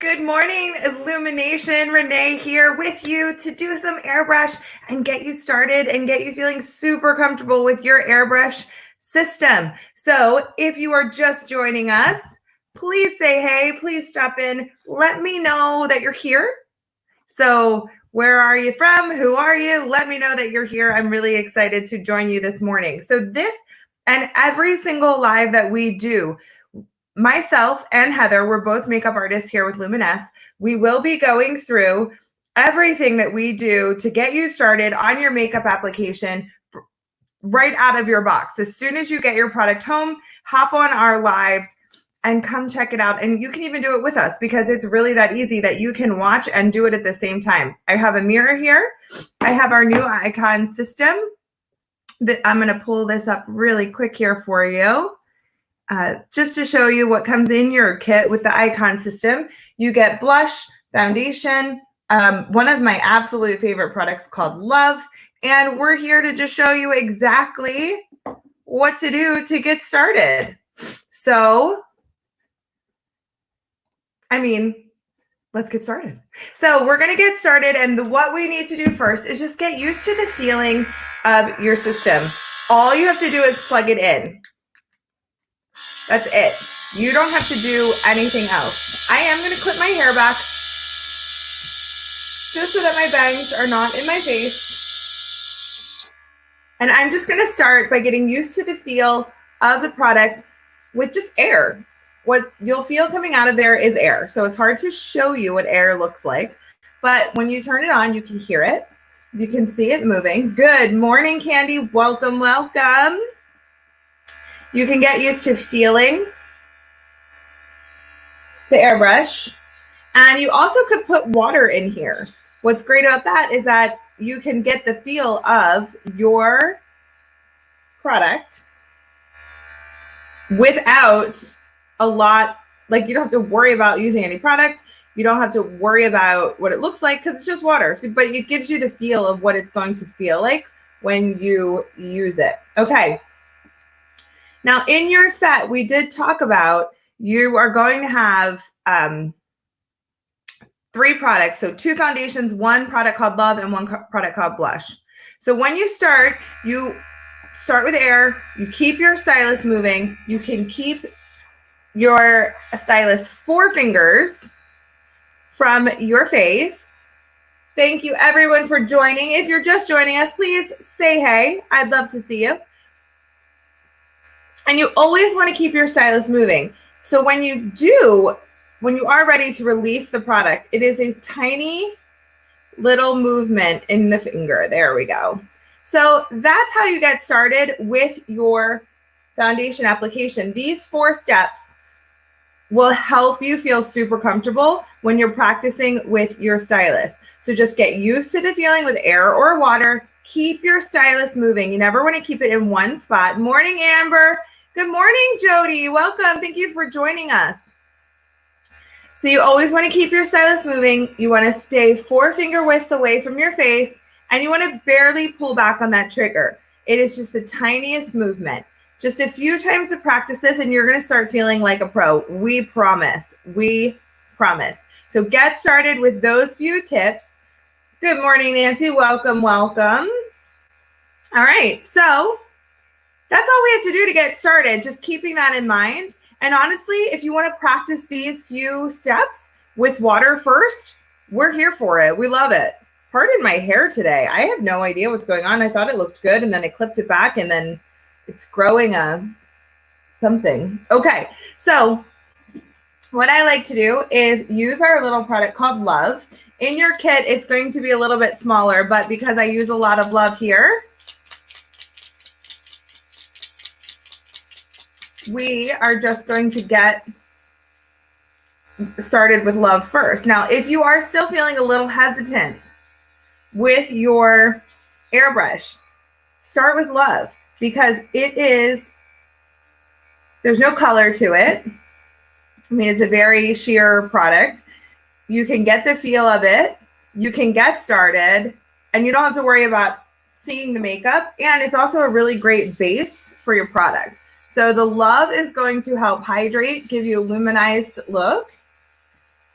Good morning, Illumination. Renee here with you to do some airbrush and get you started and get you feeling super comfortable with your airbrush system. So if you are just joining us, please say hey, please stop in. Let me know that you're here. So where are you from? Who are you? Let me know that you're here. I'm really excited to join you this morning. So this and every single live that we do, myself and Heather, we're both makeup artists here with Luminess. We will be going through everything that we do to get you started on your makeup application right out of your box. As soon as you get your product home, hop on our lives and come check it out. And you can even do it with us because it's really that easy that you can watch and do it at the same time. I have a mirror here. I have our new icon system that I'm going to pull this up really quick here for you. Just to show you what comes in your kit with the icon system. You get blush, foundation, one of my absolute favorite products called Love, and we're here to just show you exactly what to do to get started. So, let's get started. So we're going to get started, and what we need to do first is just get used to the feeling of your system. All you have to do is plug it in. That's it. You don't have to do anything else. I am going to clip my hair back just so that my bangs are not in my face. And I'm just going to start by getting used to the feel of the product with just air. What you'll feel coming out of there is air. So it's hard to show you what air looks like. But when you turn it on, you can hear it. You can see it moving. Good morning, Candy. Welcome, welcome. You can get used to feeling the airbrush, and you also could put water in here. What's great about that is that you can get the feel of your product without a lot, like you don't have to worry about using any product. You don't have to worry about what it looks like because it's just water. So, but it gives you the feel of what it's going to feel like when you use it. Okay. Now, in your set, we did talk about you are going to have 3 products. So 2 foundations, 1 product called Love, and 1 product called Blush. So when you start with air. You keep your stylus moving. You can keep your stylus 4 fingers from your face. Thank you, everyone, for joining. If you're just joining us, please say hey. I'd love to see you. And you always want to keep your stylus moving. So when you are ready to release the product, it is a tiny little movement in the finger. There we go. So that's how you get started with your foundation application. These 4 steps will help you feel super comfortable when you're practicing with your stylus. So just get used to the feeling with air or water. Keep your stylus moving. You never want to keep it in one spot. Morning, Amber. Good morning, Jody. Welcome. Thank you for joining us. So you always want to keep your stylus moving. You want to stay 4 finger widths away from your face, and you want to barely pull back on that trigger. It is just the tiniest movement. Just a few times to practice this, and you're going to start feeling like a pro. We promise. We promise. So get started with those few tips. Good morning, Nancy. Welcome, welcome. All right. So that's all we have to do to get started, just keeping that in mind. And honestly, if you want to practice these few steps with water first, we're here for it. We love it. Pardon my hair today. I have no idea what's going on. I thought it looked good, and then I clipped it back, and then it's growing something. Okay, so what I like to do is use our little product called Love. In your kit, it's going to be a little bit smaller, but because I use a lot of Love here, we are just going to get started with Love first. Now, if you are still feeling a little hesitant with your airbrush, start with Love because there's no color to it. I mean, it's a very sheer product. You can get the feel of it. You can get started, and you don't have to worry about seeing the makeup. And it's also a really great base for your product. So the Love is going to help hydrate, give you a luminized look.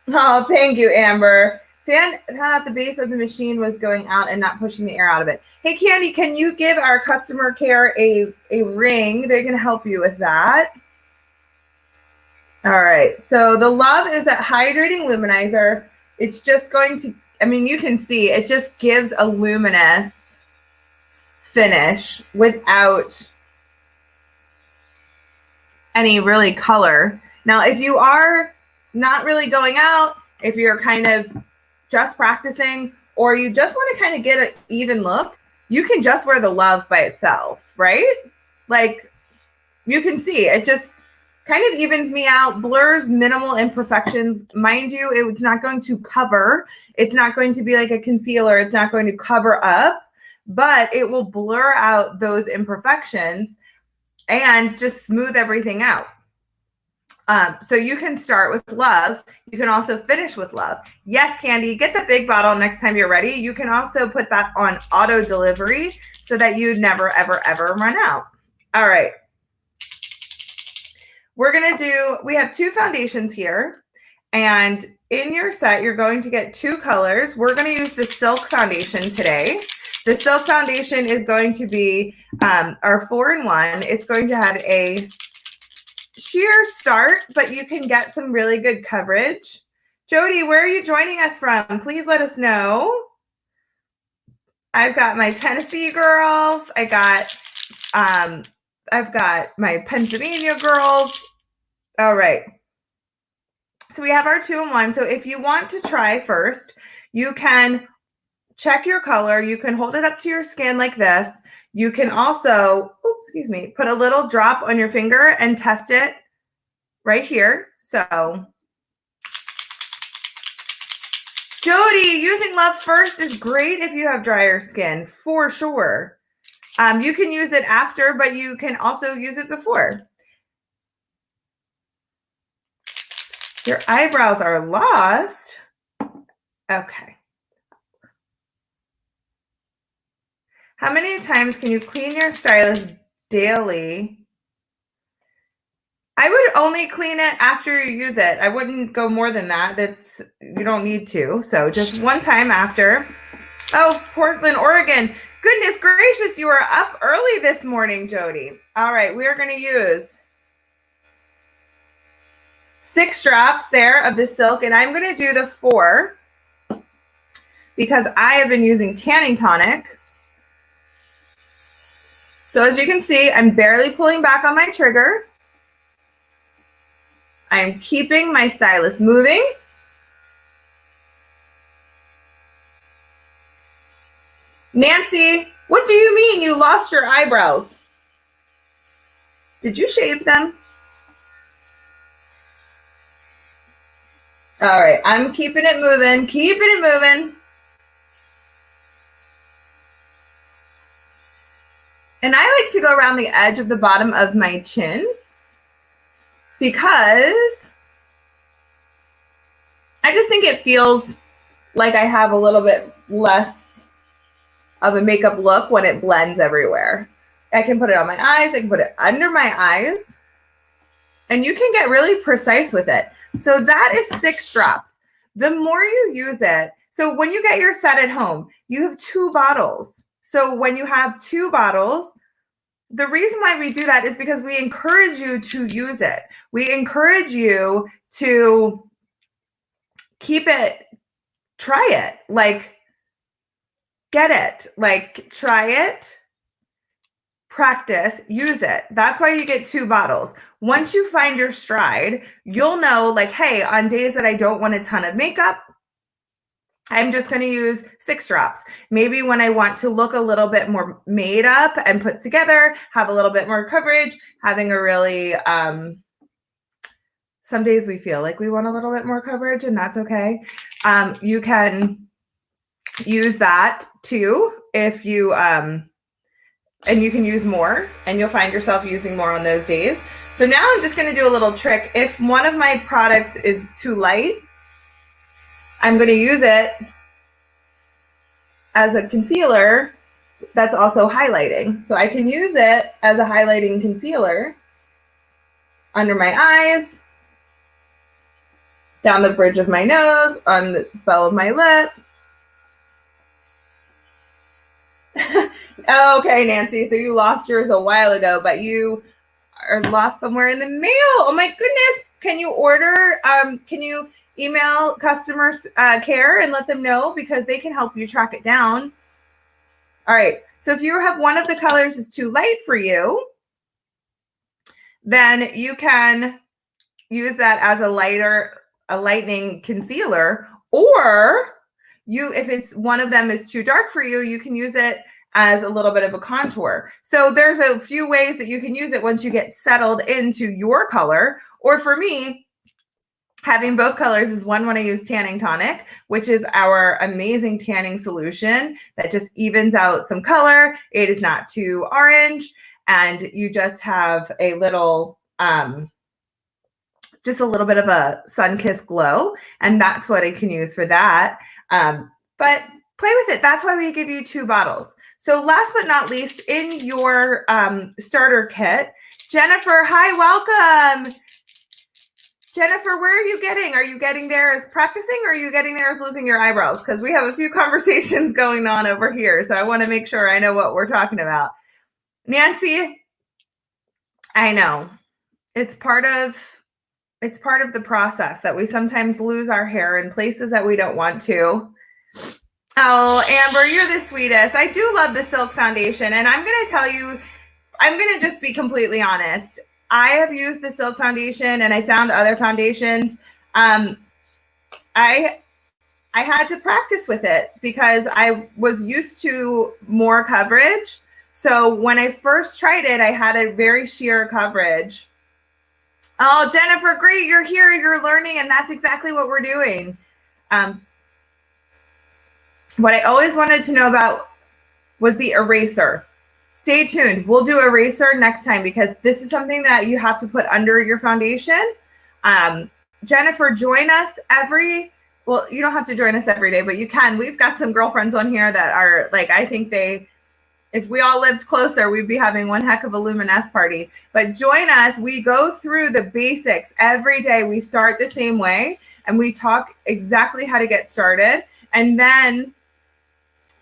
Oh, thank you, Amber. Fan at the base of the machine was going out and not pushing the air out of it. Hey, Candy, can you give our customer care a ring? They're going to help you with that. All right. So the Love is that hydrating luminizer. It's just going to, I mean, you can see it just gives a luminous finish without any really color. Now, if you are not really going out, if you're kind of just practicing, or you just want to kind of get an even look, you can just wear the Love by itself, right? Like you can see it just kind of evens me out, blurs minimal imperfections. Mind you, it's not going to cover. It's not going to be like a concealer. It's not going to cover up, but it will blur out those imperfections and just smooth everything out. So you can start with Love. You can also finish with Love. Yes, Candy, get the big bottle next time you're ready. You can also put that on auto delivery so that you never, ever, ever run out. All right. We're going to do, we have 2 foundations here. And in your set, you're going to get 2 colors. We're going to use the Silk Foundation today. The Silk Foundation is going to be our 4-in-1. It's going to have a sheer start, but you can get some really good coverage. Jody, where are you joining us from? Please let us know. I've got my Tennessee girls. I've got my Pennsylvania girls. All right. So we have our 2-in-1. So if you want to try first, you can check your color. You can hold it up to your skin like this. You can also, put a little drop on your finger and test it right here. So Jody, using Love first is great if you have drier skin, for sure. You can use it after, but you can also use it before. Your eyebrows are lost. Okay. How many times can you clean your stylus daily? I would only clean it after you use it. I wouldn't go more than that. You don't need to. So just one time after. Oh, Portland, Oregon. Goodness gracious, you are up early this morning, Jody. All right, we are going to use 6 drops there of the Silk, and I'm going to do the 4 because I have been using tanning tonic. So as you can see, I'm barely pulling back on my trigger. I'm keeping my stylus moving. Nancy, what do you mean you lost your eyebrows? Did you shave them? All right, I'm keeping it moving, keeping it moving. And I like to go around the edge of the bottom of my chin because I just think it feels like I have a little bit less of a makeup look when it blends everywhere. I can put it on my eyes, I can put it under my eyes, and you can get really precise with it. So that is 6 drops. The more you use it, so when you get your set at home, you have 2 bottles. So when you have 2 bottles, the reason why we do that is because we encourage you to use it. We encourage you to keep it, try it, like get it, like try it, practice, use it. That's why you get 2 bottles. Once you find your stride, you'll know like, hey, on days that I don't want a ton of makeup, I'm just going to use 6 drops. Maybe when I want to look a little bit more made up and put together, have a little bit more coverage, having a really, some days we feel like we want a little bit more coverage, and that's okay. You can use that too if you, and you can use more, and you'll find yourself using more on those days. So now I'm just going to do a little trick. If one of my products is too light, I'm going to use it as a concealer that's also highlighting. So I can use it as a highlighting concealer under my eyes, down the bridge of my nose, on the bow of my lip. Okay, Nancy, so you lost yours a while ago, but you are lost somewhere in the mail. Oh my goodness. Can you order, can you email customer care and let them know, because they can help you track it down. All right, so if you have one of the colors is too light for you, then you can use that as a lightening concealer, or if it's one of them is too dark for you, you can use it as a little bit of a contour. So there's a few ways that you can use it once you get settled into your color. Or for me, having both colors is one when I use Tanning Tonic, which is our amazing tanning solution that just evens out some color. It is not too orange, and you just have a little, just a little bit of a sun-kissed glow, and that's what I can use for that. But play with it. That's why we give you 2 bottles. So last but not least, in your starter kit, Jennifer, hi, welcome. Jennifer, where are you getting? Are you getting there as practicing, or are you getting there as losing your eyebrows? Because we have a few conversations going on over here, so I want to make sure I know what we're talking about. Nancy, I know. It's part of the process that we sometimes lose our hair in places that we don't want to. Oh, Amber, you're the sweetest. I do love the Silk Foundation, and I'm going to tell you, I'm going to just be completely honest. I have used the Silk Foundation, and I found other foundations. I had to practice with it because I was used to more coverage. So when I first tried it, I had a very sheer coverage. Oh, Jennifer, great. You're here, you're learning, and that's exactly what we're doing. What I always wanted to know about was the eraser. Stay tuned. We'll do eraser next time, because this is something that you have to put under your foundation. Jennifer, join us well, you don't have to join us every day, but you can. We've got some girlfriends on here that are like, I think if we all lived closer, we'd be having one heck of a Luminesce party. But join us. We go through the basics every day. We start the same way, and we talk exactly how to get started. And then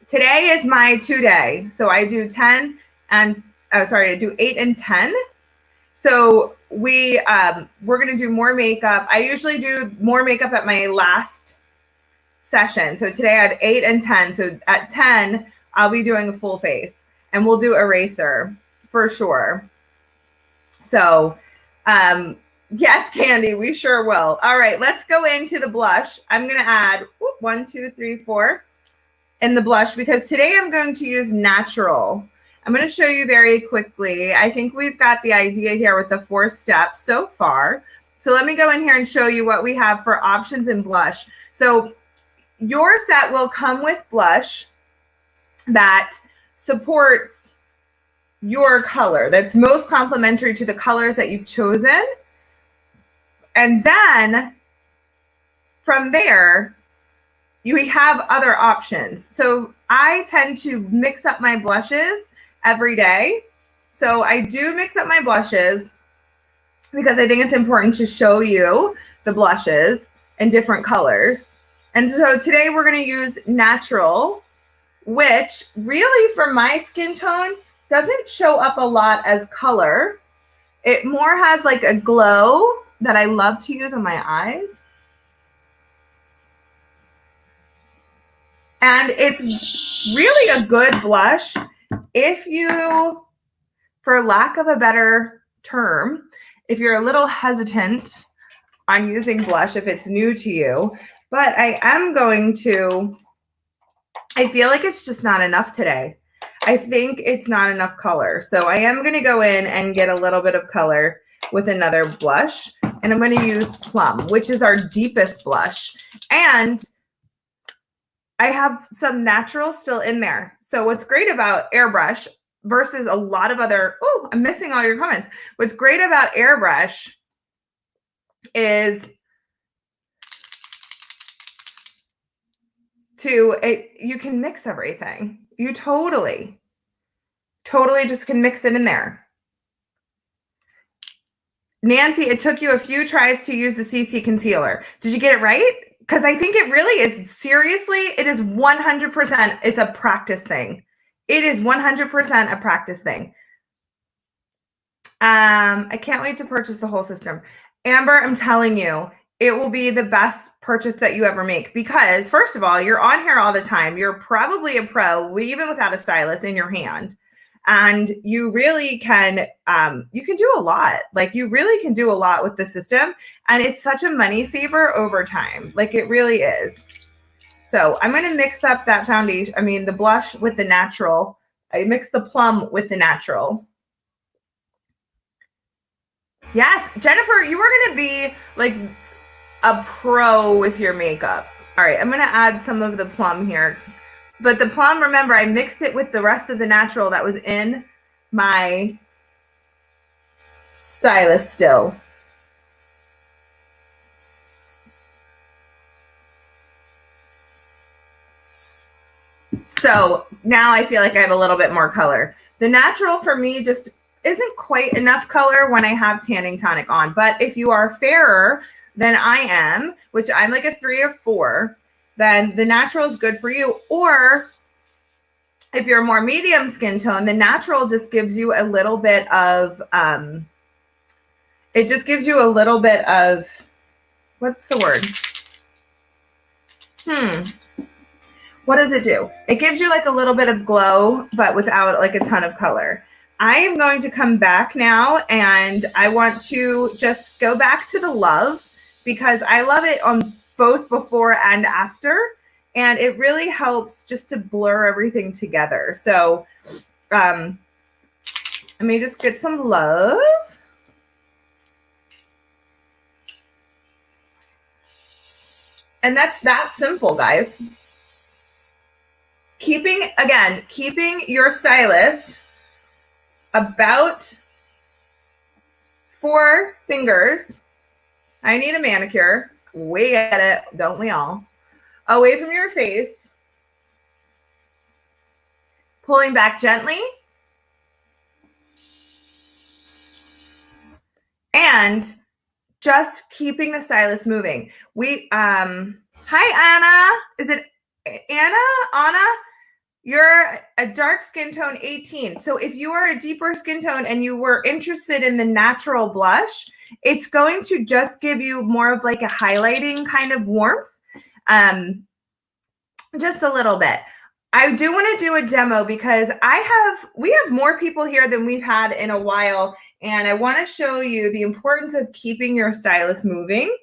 today is my 2-day. So I do 10 and, I do 8 and 10. So we're going to do more makeup. I usually do more makeup at my last session. So today I had 8 and 10. So at 10, I'll be doing a full face, and we'll do eraser for sure. So, yes, Candy, we sure will. All right, let's go into the blush. I'm going to add 1, 2, 3, 4 in the blush, because today I'm going to use natural. I'm going to show you very quickly. I think we've got the idea here with the 4 steps so far. So let me go in here and show you what we have for options in blush. So your set will come with blush that supports your color, that's most complementary to the colors that you've chosen. And then from there, you have other options. So I tend to mix up my blushes every day. So I do mix up my blushes because I think it's important to show you the blushes in different colors. And so today we're going to use natural, which really for my skin tone doesn't show up a lot as color. It more has like a glow that I love to use on my eyes. And it's really a good blush if you, for lack of a better term, if you're a little hesitant on using blush, if it's new to you. But I feel like it's just not enough today. I think it's not enough color. So I am going to go in and get a little bit of color with another blush. And I'm going to use Plum, which is our deepest blush. And I have some natural still in there. So what's great about Airbrush versus a lot of other, oh, I'm missing all your comments. What's great about Airbrush is you can mix everything. You totally just can mix it in there. Nancy, it took you a few tries to use the CC concealer. Did you get it right? Because I think it really is, seriously, it is 100%, it's a practice thing. It is 100% a practice thing. I can't wait to purchase the whole system. Amber, I'm telling you, it will be the best purchase that you ever make because, first of all, you're on here all the time. You're probably a pro, even without a stylus in your hand. And you really can, you can do a lot. Like you really can do a lot with the system. And it's such a money saver over time. Like it really is. So I'm going to mix up that foundation. I mean, the blush with the natural. I mix the plum with the natural. Yes, Jennifer, you were going to be like a pro with your makeup. All right, I'm going to add some of the plum here. But the plum, remember, I mixed it with the rest of the natural that was in my stylus still. So now I feel like I have a little bit more color. The natural for me just isn't quite enough color when I have tanning tonic on. But if you are fairer than I am, which I'm like a 3 or 4, then the natural is good for you. Or if you're more medium skin tone, the natural just gives you a little bit of, it just gives you a little bit of, what's the word? What does it do? It gives you like a little bit of glow, but without like a ton of color. I am going to come back now and I want to just go back to the love because I love it on both before and after. And it really helps just to blur everything together. So let me just get some love. And that's that simple, guys. Keeping your stylus about 4 fingers. I need a manicure. We get it, don't we all? Away from your face. Pulling back gently. And just keeping the stylus moving. Hi, Anna. Is it Anna? You're a dark skin tone 18. So if you are a deeper skin tone and you were interested in the natural blush, it's going to just give you more of like a highlighting kind of warmth. Just a little bit. I do want to do a demo because we have more people here than we've had in a while. And I want to show you the importance of keeping your stylus moving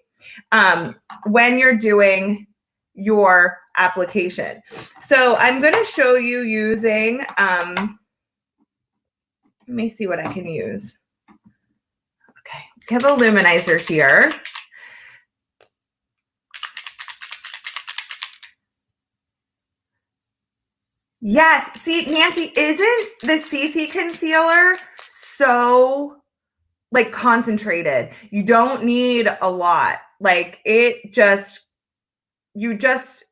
when you're doing your application. So I'm going to show you using, let me see what I can use. Okay, I have a luminizer here. Yes, see, Nancy, isn't the CC concealer so like concentrated? You don't need a lot. Like you just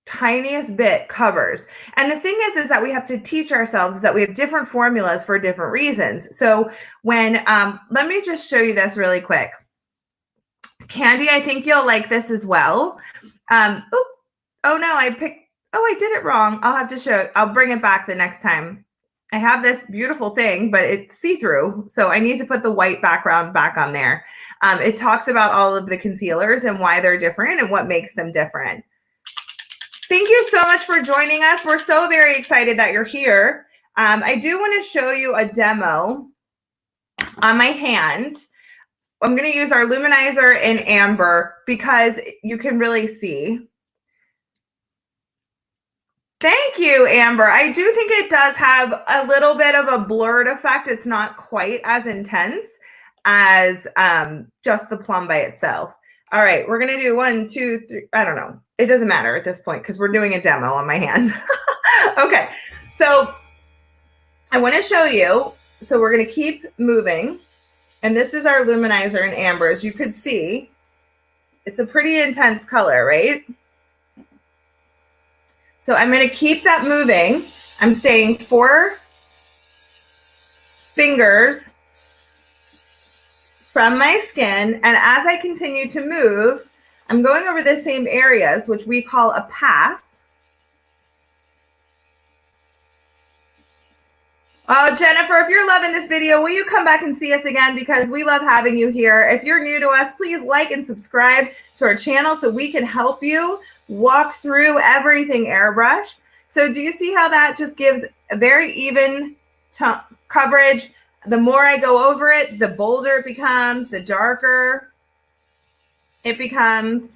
tiniest bit covers. And the thing is that we have to teach ourselves is that we have different formulas for different reasons. So when, let me just show you this really quick. Candy, I think you'll like this as well. Oh no, I did it wrong. I'll have to I'll bring it back the next time. I have this beautiful thing, but it's see-through. So I need to put the white background back on there. It talks about all of the concealers and why they're different and what makes them different. Thank you so much for joining us. We're so very excited that you're here. I do want to show you a demo on my hand. I'm going to use our luminizer in amber because you can really see. Thank you, Amber. I do think it does have a little bit of a blurred effect. It's not quite as intense as just the plum by itself. All right, we're going to do 1, 2, 3. I don't know. It doesn't matter at this point because we're doing a demo on my hand. Okay, so I want to show you. So we're going to keep moving. And this is our luminizer in amber. As you could see, it's a pretty intense color, right? So I'm going to keep that moving. I'm saying 4 fingers from my skin. And as I continue to move, I'm going over the same areas, which we call a pass. Oh, Jennifer, if you're loving this video, will you come back and see us again? Because we love having you here. If you're new to us, please like and subscribe to our channel so we can help you walk through everything airbrush. So do you see how that just gives a very even coverage? The more I go over it, the bolder it becomes, the darker it becomes.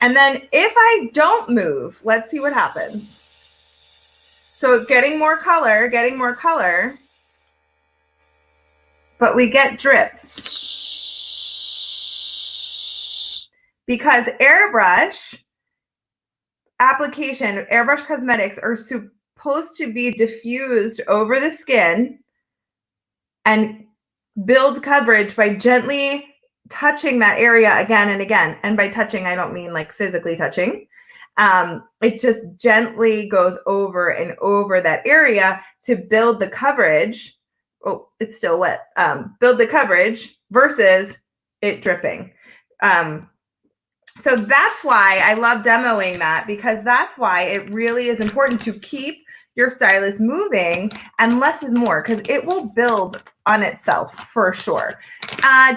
And then if I don't move, let's see what happens. So getting more color, but we get drips. Because airbrush application, airbrush cosmetics are supposed to be diffused over the skin and build coverage by gently touching that area again and again. And by touching, I don't mean like physically touching. It just gently goes over and over that area to build the coverage. Oh, it's still wet. Build the coverage versus it dripping. So that's why I love demoing that, because that's why it really is important to keep your stylus moving, and less is more, because it will build on itself for sure.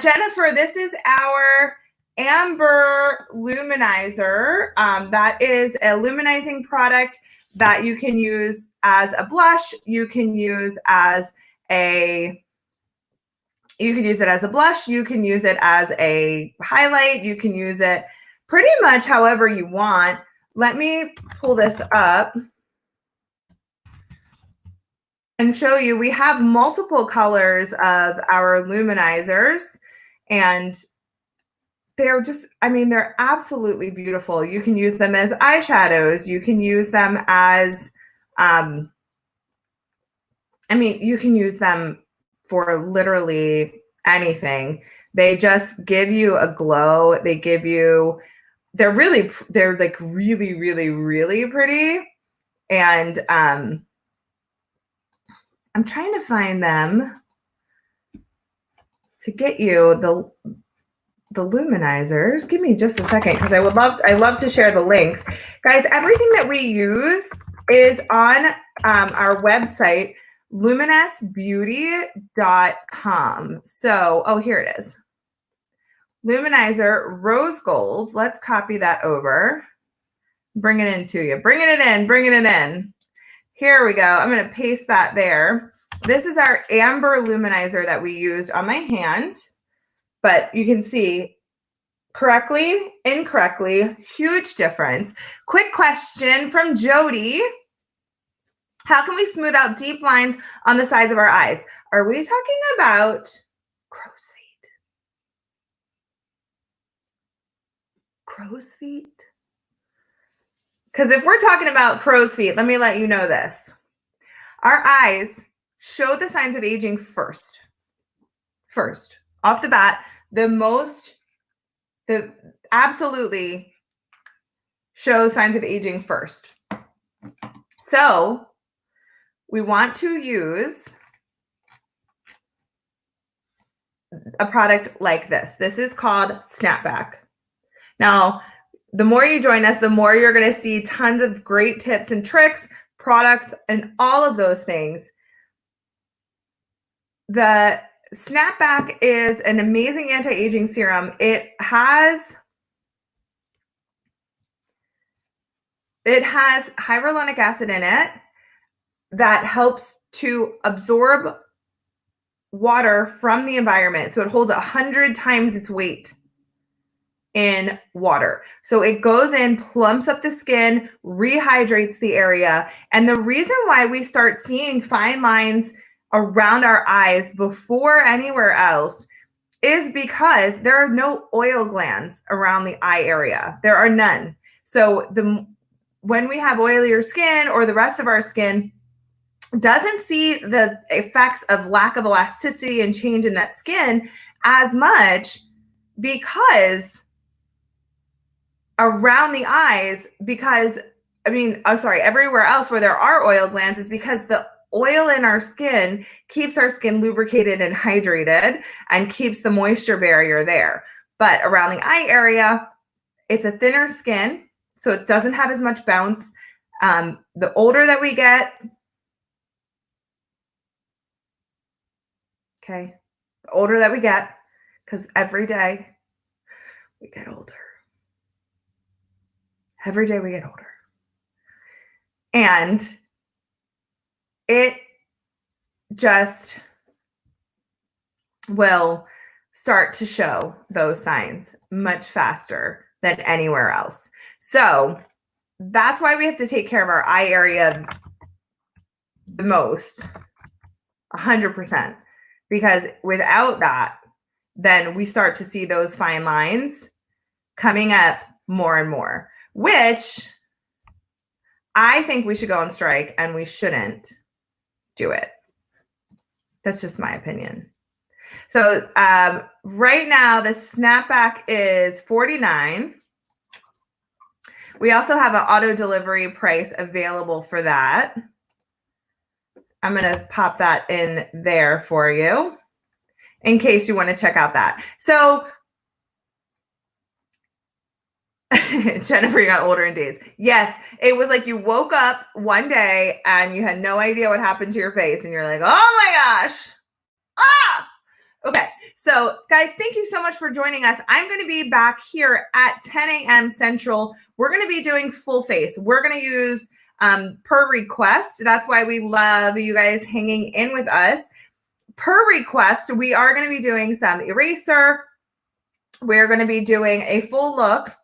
Jennifer, this is our Amber Luminizer. That is a luminizing product that you can use as a blush. You can use as a blush. You can use it as a highlight. You can use it pretty much however you want. Let me pull this up and show you. We have multiple colors of our luminizers, and they're just, I mean, they're absolutely beautiful. You can use them as eyeshadows. You can use them as, I mean, you can use them for literally anything. They just give you a glow. They give you, they're like really, really, really pretty. And I'm trying to find them to get you the luminizers. Give me just a second, because I love to share the links. Guys, everything that we use is on our website, luminousbeauty.com. So, oh, here it is. Luminizer rose gold. Let's copy that over. Bring it into you. Bringing it in. Here we go. I'm going to paste that there. This is our amber luminizer that we used on my hand. But you can see correctly, incorrectly, huge difference. Quick question from Jody. How can we smooth out deep lines on the sides of our eyes? Are we talking about crow's feet? Crow's feet? Because if we're talking about crow's feet, let me let you know this. Our eyes show the signs of aging first. First, off the bat, absolutely show signs of aging first. So we want to use a product like this. This is called Snapback. Now, the more you join us, the more you're going to see tons of great tips and tricks, products, and all of those things. The Snapback is an amazing anti-aging serum. It has hyaluronic acid in it that helps to absorb water from the environment. So it holds 100 times its weight in water. So it goes in, plumps up the skin, rehydrates the area. And the reason why we start seeing fine lines around our eyes before anywhere else is because there are no oil glands around the eye area. There are none. So when we have oilier skin, or the rest of our skin doesn't see the effects of lack of elasticity and change in that skin as much, because around the eyes, everywhere else where there are oil glands is because the oil in our skin keeps our skin lubricated and hydrated and keeps the moisture barrier there. But around the eye area, it's a thinner skin, so it doesn't have as much bounce. The older that we get, okay, the older that we get, because every day we get older. Every day we get older. And it just will start to show those signs much faster than anywhere else. So that's why we have to take care of our eye area the most, 100%, because without that, then we start to see those fine lines coming up more and more, which I think we should go on strike and we shouldn't do it. That's just my opinion. So right now the snapback is $49. We also have an auto delivery price available for that. I'm going to pop that in there for you in case you want to check out that. So Jennifer, you got older in days. Yes, it was like you woke up one day and you had no idea what happened to your face and you're like, oh my gosh. Ah! Okay, so guys, thank you so much for joining us. I'm going to be back here at 10 a.m. Central. We're going to be doing full face. We're going to use per request. That's why we love you guys hanging in with us. Per request, we are going to be doing some eraser. We're going to be doing a full look.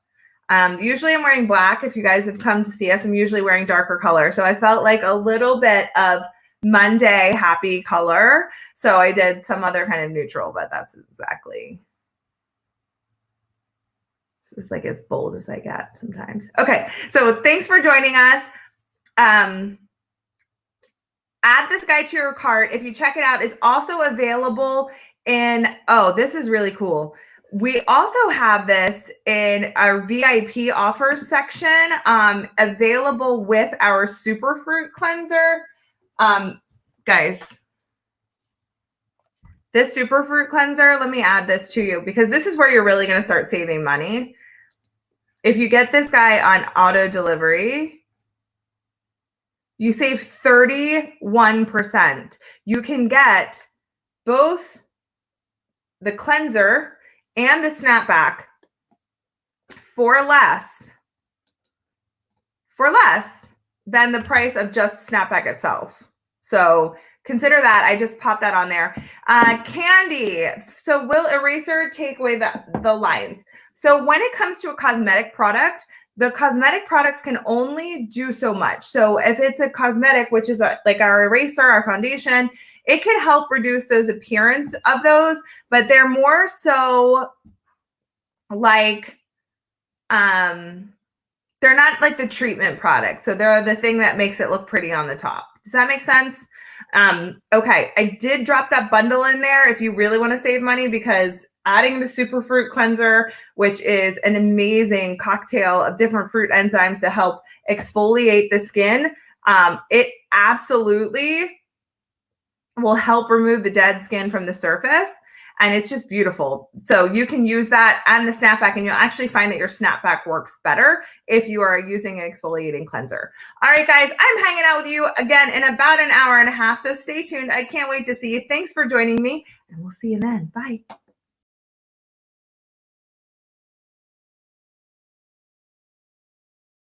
Usually I'm wearing black. If you guys have come to see us, I'm usually wearing darker color. So I felt like a little bit of Monday happy color. So I did some other kind of neutral, but that's exactly just like as bold as I get sometimes. Okay. So thanks for joining us. Add this guy to your cart. If you check it out, it's also available in, oh, this is really cool. We also have this in our VIP offers section, available with our Superfruit cleanser. Guys, this Superfruit cleanser, let me add this to you because this is where you're really going to start saving money. If you get this guy on auto delivery, you save 31%. You can get both the cleanser and the snapback for less than the price of just snapback itself. So consider that. I just popped that on there. Candy. So will eraser take away the lines? So when it comes to a cosmetic product, the cosmetic products can only do so much. So if it's a cosmetic, which is like our eraser, our foundation, it can help reduce those appearance of those, but they're more so like, they're not like the treatment product. So they're the thing that makes it look pretty on the top. Does that make sense? Okay, I did drop that bundle in there if you really want to save money, because adding the Superfruit cleanser, which is an amazing cocktail of different fruit enzymes to help exfoliate the skin, it absolutely will help remove the dead skin from the surface. And it's just beautiful. So you can use that and the snapback, and you'll actually find that your snapback works better if you are using an exfoliating cleanser. All right, guys, I'm hanging out with you again in about an hour and a half. So stay tuned. I can't wait to see you. Thanks for joining me, and we'll see you then. Bye.